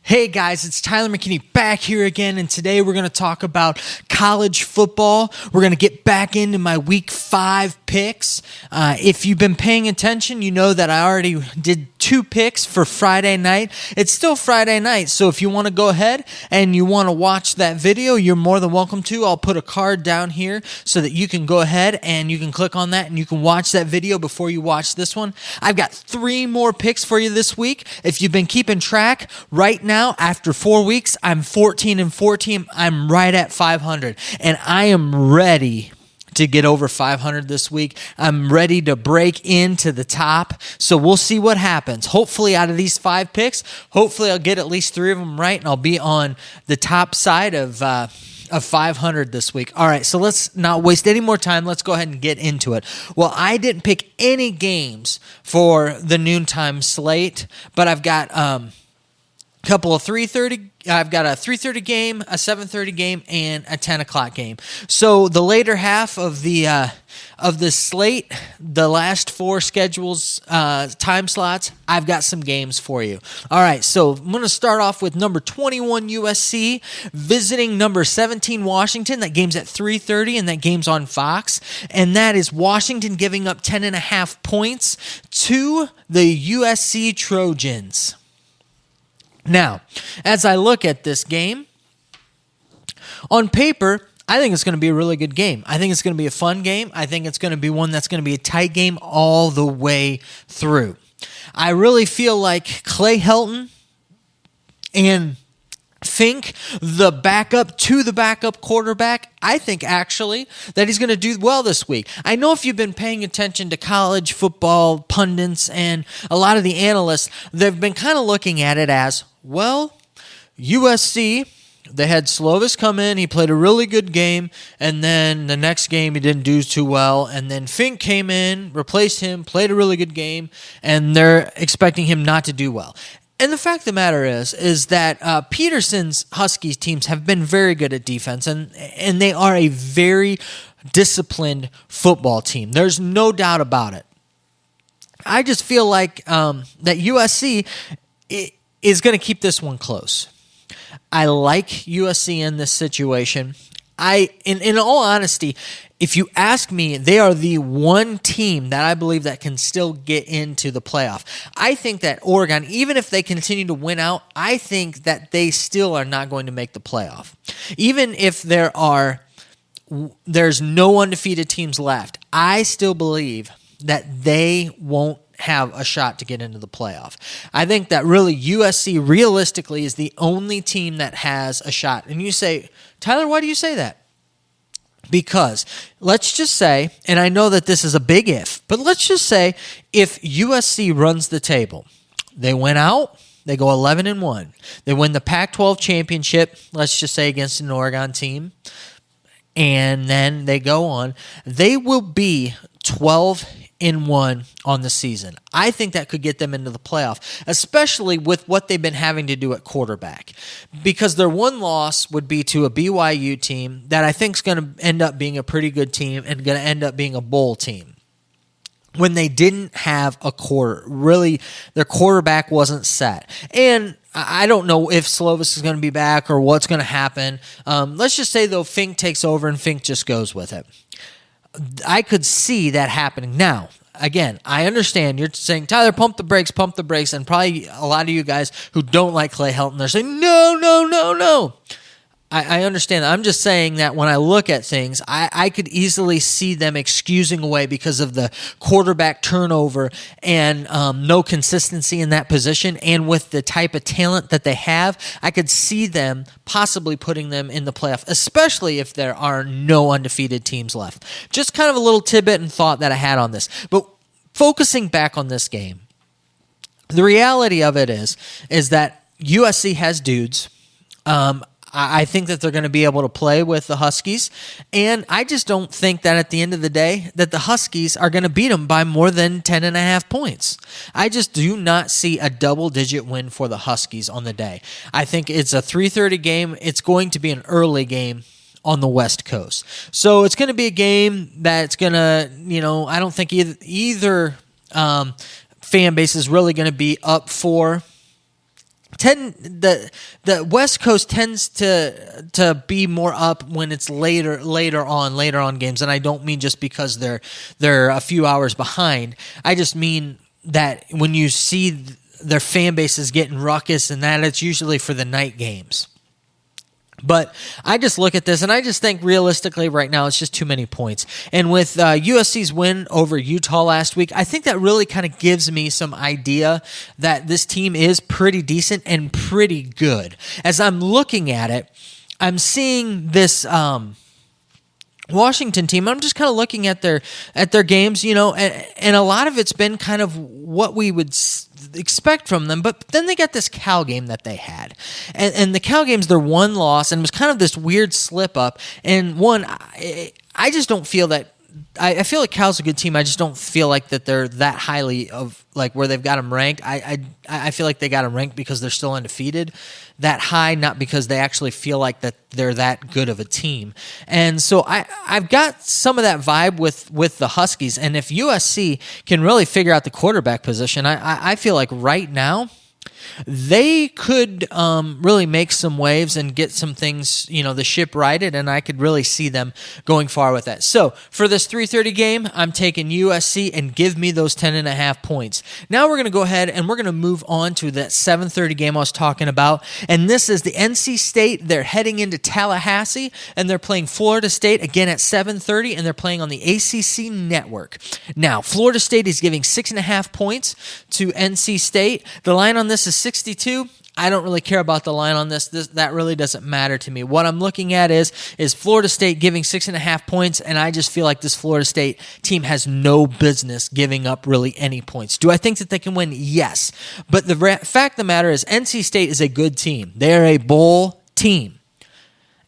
Hey guys, it's Tyler McKinney back here again, and today we're going to talk about college football. We're going to get back into my Week 5 picks. If you've been paying attention, you know that I already did 2 picks for Friday night. It's still Friday night, so if you want to go ahead and you want to watch that video, you're more than welcome to. I'll put a card down here so that you can go ahead and you can click on that and you can watch that video before you watch this one. I've got 3 more picks for you this week. If you've been keeping track, right now, after 4 weeks, I'm 14-14. I'm right at 500, and I am ready to get over 500 this week. I'm ready to break into the top, so we'll see what happens. Hopefully, out of these 5 picks, hopefully I'll get at least 3 of them right, and I'll be on the top side of 500 this week. All right, so let's not waste any more time. Let's go ahead and get into it. Well, I didn't pick any games for the noontime slate, but I've got couple of 3:30. I've got a 3:30 game, a 7:30 game, and a 10 o'clock game. So the later half of the slate, the last 4 schedules, time slots, I've got some games for you. All right, so I'm going to start off with number 21 USC visiting number 17 Washington. That game's at 3:30, and that game's on Fox. And that is Washington giving up 10.5 points to the USC Trojans. Now, as I look at this game, on paper, I think it's going to be a really good game. I think it's going to be a fun game. I think it's going to be one that's going to be a tight game all the way through. I really feel like Clay Helton and Fink, the backup to the backup quarterback, I think actually that he's going to do well this week. I know if you've been paying attention to college football pundits and a lot of the analysts, they've been kind of looking at it as, well, USC, they had Slovis come in, he played a really good game, and then the next game he didn't do too well, and then Fink came in, replaced him, played a really good game, and they're expecting him not to do well. And the fact of the matter is that Peterson's Huskies teams have been very good at defense, and they are a very disciplined football team. There's no doubt about it. I just feel like that USC is going to keep this one close. I like USC in this situation. In all honesty, if you ask me, they are the one team that I believe that can still get into the playoff. I think that Oregon, even if they continue to win out, I think that they still are not going to make the playoff. Even if there's no undefeated teams left, I still believe that they won't have a shot to get into the playoff. I think that really USC realistically is the only team that has a shot. And you say, Tyler, why do you say that? Because let's just say, and I know that this is a big if, but let's just say if USC runs the table, they win out, they go 11-1, they win the Pac-12 championship, let's just say against an Oregon team, and then they go on, they will be 12-1 on the season. I think that could get them into the playoff, especially with what they've been having to do at quarterback. Because their one loss would be to a BYU team that I think is going to end up being a pretty good team and going to end up being a bowl team. When they didn't have really, their quarterback wasn't set. And I don't know if Slovis is going to be back or what's going to happen. Let's just say, though, Fink takes over and Fink just goes with it. I could see that happening. Now, again, I understand you're saying, Tyler, pump the brakes, and probably a lot of you guys who don't like Clay Helton, they're saying, no. I understand that. I'm just saying that when I look at things, I could easily see them excusing away because of the quarterback turnover and no consistency in that position. And with the type of talent that they have, I could see them possibly putting them in the playoff, especially if there are no undefeated teams left. Just kind of a little tidbit and thought that I had on this. But focusing back on this game, the reality of it is that USC has dudes. I think that they're going to be able to play with the Huskies, and I just don't think that at the end of the day that the Huskies are going to beat them by more than 10.5 points. I just do not see a double-digit win for the Huskies on the day. I think it's a 3:30 game. It's going to be an early game on the West Coast. So it's going to be a game that's going to, I don't think either fan base is really going to be up for The West Coast tends to be more up when it's later on games, and I don't mean just because they're a few hours behind. I just mean that when you see their fan base is getting ruckus and that, it's usually for the night games. But I just look at this and I just think realistically right now it's just too many points. And with USC's win over Utah last week, I think that really kind of gives me some idea that this team is pretty decent and pretty good. As I'm looking at it, I'm seeing this Washington team. I'm just kind of looking at their games, and a lot of it's been kind of what we would expect from them. But then they got this Cal game that they had, and the Cal game's their one loss, and it was kind of this weird slip up. And I just don't feel that. I feel like Cal's a good team. I just don't feel like that they're that highly of like where they've got them ranked. I feel like they got them ranked because they're still undefeated that high, not because they actually feel like that they're that good of a team. And so I've got some of that vibe with the Huskies. And if USC can really figure out the quarterback position, I feel like right now they could really make some waves and get some things, the ship righted, and I could really see them going far with that. So for this 3:30 game, I'm taking USC and give me those 10.5 points. Now we're going to go ahead and we're going to move on to that 7:30 game I was talking about, and this is the NC State. They're heading into Tallahassee, and they're playing Florida State again at 7:30, and they're playing on the ACC network. Now, Florida State is giving 6.5 points to NC State. The line on this is 62. I don't really care about the line on this. That really doesn't matter to me. What I'm looking at is Florida State giving 6.5 points, and I just feel like this Florida State team has no business giving up really any points. Do I think that they can win? Yes. But the fact of the matter is NC State is a good team. They're a bowl team.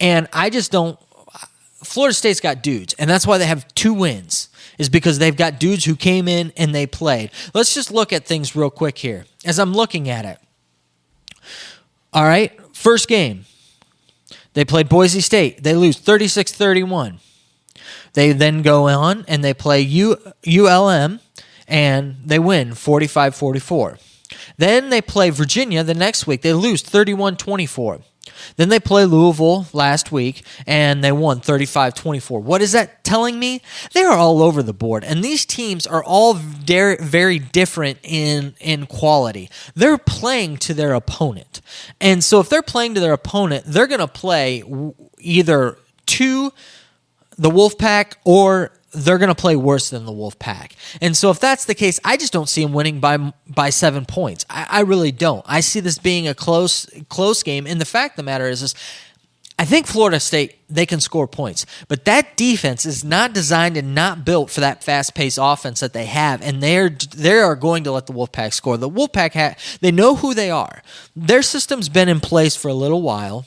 And I just don't – Florida State's got dudes, and that's why they have 2 wins, is because they've got dudes who came in and they played. Let's just look at things real quick here as I'm looking at it. All right, first game, they played Boise State. They lose 36-31. They then go on and they play ULM, and they win 45-44. Then they play Virginia the next week. They lose 31-24. Then they play Louisville last week, and they won 35-24. What is that telling me? They are all over the board, and these teams are all very, very different in quality. They're playing to their opponent. And so if they're playing to their opponent, they're going to play either to the Wolfpack or they're going to play worse than the Wolfpack. And so if that's the case, I just don't see them winning by 7 points. I really don't. I see this being a close game. And the fact of the matter is I think Florida State, they can score points. But that defense is not designed and not built for that fast-paced offense that they have. And they are going to let the Wolfpack score. The Wolfpack, they know who they are. Their system's been in place for a little while,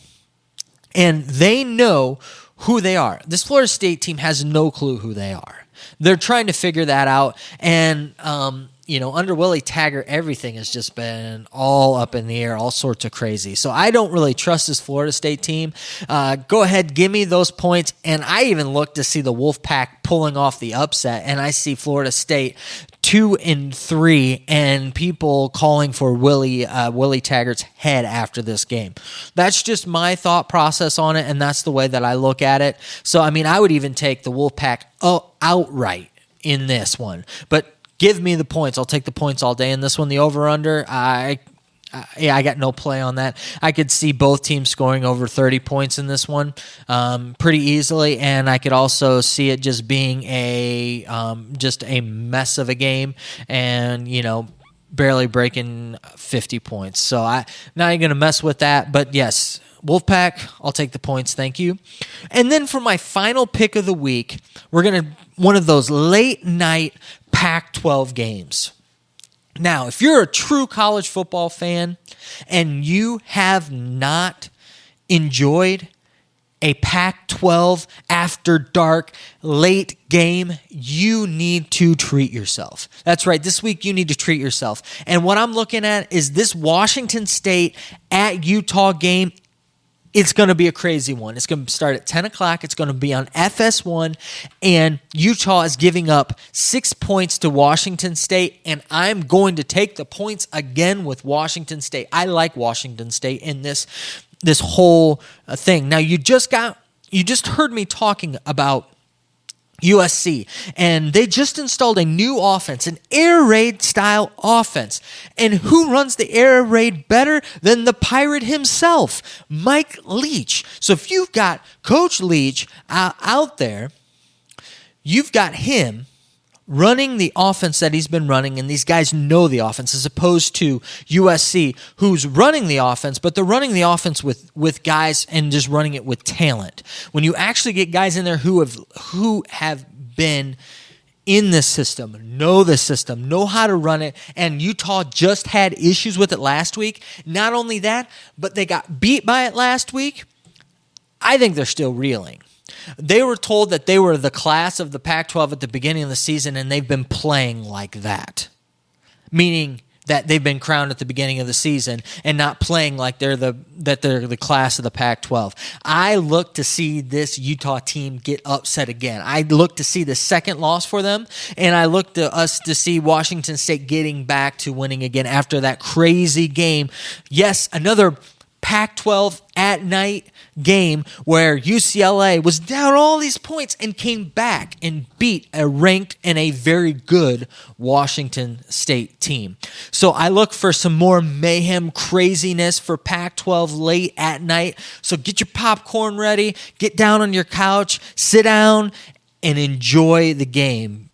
and they know who they are. This Florida State team has no clue who they are. They're trying to figure that out, and under Willie Taggart, everything has just been all up in the air, all sorts of crazy. So I don't really trust this Florida State team. Go ahead, give me those points, and I even look to see the Wolfpack pulling off the upset, and I see Florida State 2-3, and people calling for Willie Taggart's head after this game. That's just my thought process on it, and that's the way that I look at it. So, I would even take the Wolfpack outright in this one. But give me the points. I'll take the points all day in this one. The over-under, I got no play on that. I could see both teams scoring over 30 points in this one pretty easily, and I could also see it just being just a mess of a game and, barely breaking 50 points. So I'm not even going to mess with that, but yes, Wolfpack, I'll take the points, thank you. And then for my final pick of the week, we're going to one of those late-night Pac-12 games. Now, if you're a true college football fan and you have not enjoyed a Pac-12 after dark late game, you need to treat yourself. That's right. This week you need to treat yourself. And what I'm looking at is this Washington State at Utah game It's going to be a crazy one. It's going to start at 10 o'clock. It's going to be on FS1, and Utah is giving up 6 points to Washington State, and I'm going to take the points again with Washington State. I like Washington State in this whole thing. Now, you just heard me talking about USC, and they just installed a new offense, an air raid style offense. And who runs the air raid better than the Pirate himself, Mike Leach? So if you've got Coach Leach out there, you've got him running the offense that he's been running, and these guys know the offense, as opposed to USC, who's running the offense, but they're running the offense with guys and just running it with talent. When you actually get guys in there who have been in this system, know the system, know how to run it, and Utah just had issues with it last week. Not only that, but they got beat by it last week. I think they're still reeling. They were told that they were the class of the Pac-12 at the beginning of the season, and they've been playing like that, meaning that they've been crowned at the beginning of the season and not playing like they're the class of the Pac-12. I look to see this Utah team get upset again. I look to see the second loss for them, and I look to us to see Washington State getting back to winning again after that crazy game. Yes, another Pac-12 at night game where UCLA was down all these points and came back and beat a ranked and a very good Washington State team. So I look for some more mayhem craziness for Pac-12 late at night. So get your popcorn ready, get down on your couch, sit down, and enjoy the game.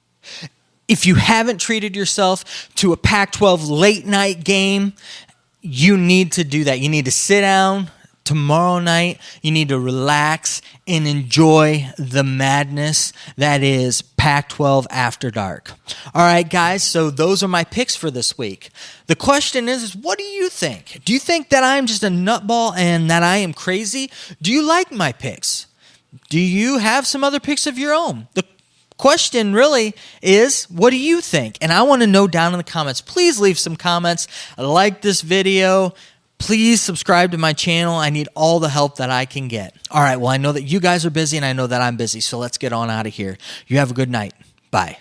If you haven't treated yourself to a Pac-12 late night game, you need to do that. You need to sit down tomorrow night. You need to relax and enjoy the madness that is Pac-12 After Dark. All right, guys, so those are my picks for this week. The question is what do you think? Do you think that I'm just a nutball and that I am crazy? Do you like my picks? Do you have some other picks of your own? The question really is, what do you think? And I want to know down in the comments. Please leave some comments. Like this video. Please subscribe to my channel. I need all the help that I can get. All right, well, I know that you guys are busy, and I know that I'm busy, so let's get on out of here. You have a good night. Bye.